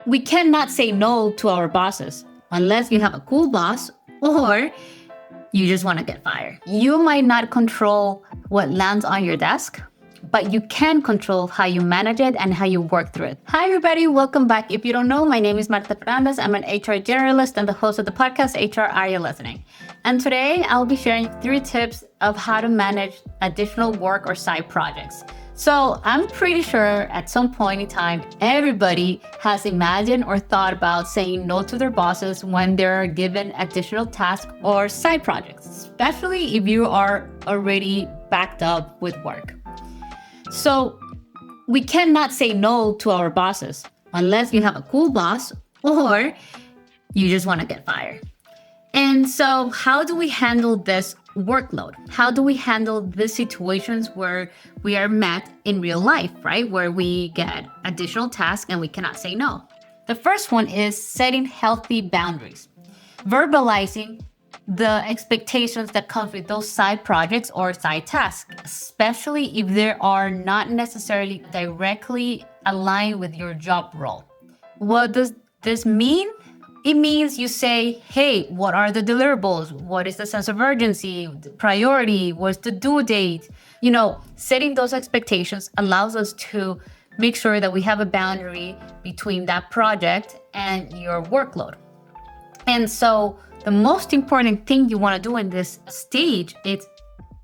We cannot say no to our bosses unless you have a cool boss or you just want to get fired. You might not control what lands on your desk, but you can control how you manage it and how you work through it. Hi, everybody. Welcome back. If you don't know, my name is 𝗵𝗲𝗹𝗪. I'm an HR generalist and the host of the podcast, HR Are You Listening? And today I'll be sharing 3 tips of how to manage additional work or side projects. So I'm pretty sure at some point in time, everybody has imagined or thought about saying no to their bosses when they're given additional tasks or side projects, especially if you are already backed up with work. So we cannot say no to our bosses unless you have a cool boss or you just want to get fired. And so how do we handle this workload? How do we handle these situations where we are met in real life, right? Where we get additional tasks and we cannot say no. The first one is setting healthy boundaries. Verbalizing the expectations that come with those side projects or side tasks, especially if they are not necessarily directly aligned with your job role. What does this mean? It means you say, hey, what are the deliverables? What is the sense of urgency, the priority? What's the due date? Setting those expectations allows us to make sure that we have a boundary between that project and your workload. And so the most important thing you want to do in this stage is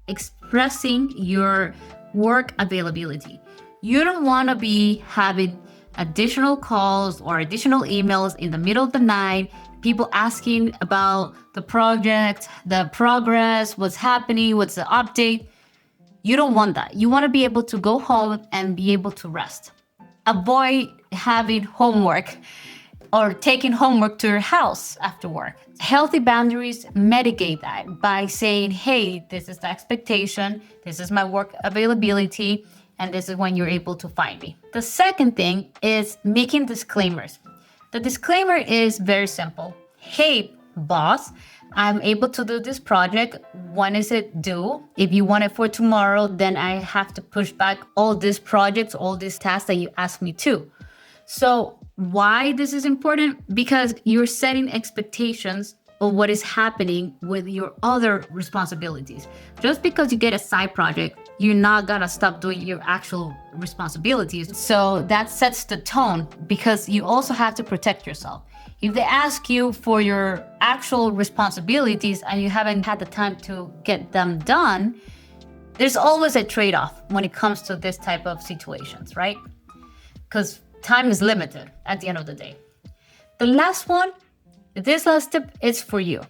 expressing your work availability. You don't want to be having additional calls or additional emails in the middle of the night, people asking about the project, the progress, what's happening, what's the update. You don't want that. You want to be able to go home and be able to rest. Avoid having homework or taking homework to your house after work. Healthy boundaries mitigate that by saying, hey, this is the expectation, this is my work availability, and this is when you're able to find me. The second thing is making disclaimers. The disclaimer is very simple. Hey, boss, I'm able to do this project. When is it due? If you want it for tomorrow, then I have to push back all these projects, all these tasks that you asked me to. So why this is important? Because you're setting expectations of what is happening with your other responsibilities. Just because you get a side project, you're not gonna stop doing your actual responsibilities. So that sets the tone because you also have to protect yourself. If they ask you for your actual responsibilities and you haven't had the time to get them done, there's always a trade-off when it comes to this type of situations, right? Because time is limited at the end of the day. The last one, this last tip is for you.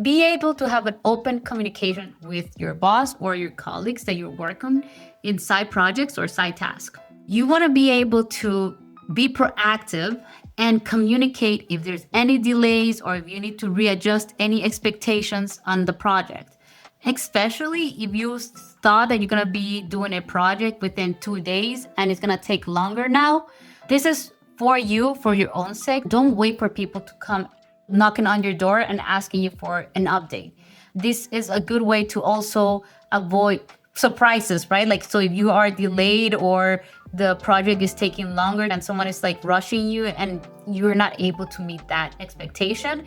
Be able to have an open communication with your boss or your colleagues that you work on in side projects or side tasks. You want to be able to be proactive and communicate if there's any delays or if you need to readjust any expectations on the project. Especially if you thought that you're going to be doing a project within 2 days and it's going to take longer now. This is for you, for your own sake. Don't wait for people to come knocking on your door and asking you for an update. This is a good way to also avoid surprises, right? So if you are delayed or the project is taking longer and someone is rushing you and you're not able to meet that expectation,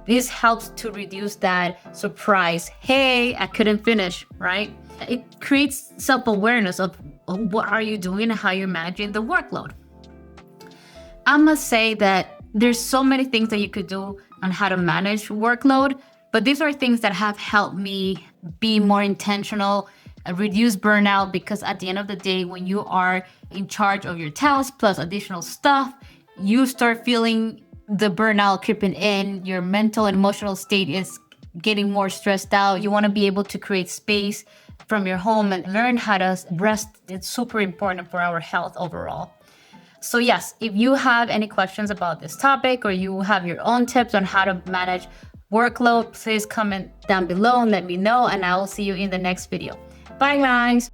this helps to reduce that surprise. Hey, I couldn't finish, right? It creates self-awareness of what are you doing and how you're managing the workload. I must say that there's so many things that you could do on how to manage workload, but these are things that have helped me be more intentional, reduce burnout, because at the end of the day, when you are in charge of your tasks plus additional stuff, you start feeling the burnout creeping in, your mental and emotional state is getting more stressed out. You want to be able to create space from your home and learn how to rest. It's super important for our health overall. So yes, if you have any questions about this topic or you have your own tips on how to manage workload, please comment down below and let me know, and I will see you in the next video. Bye guys.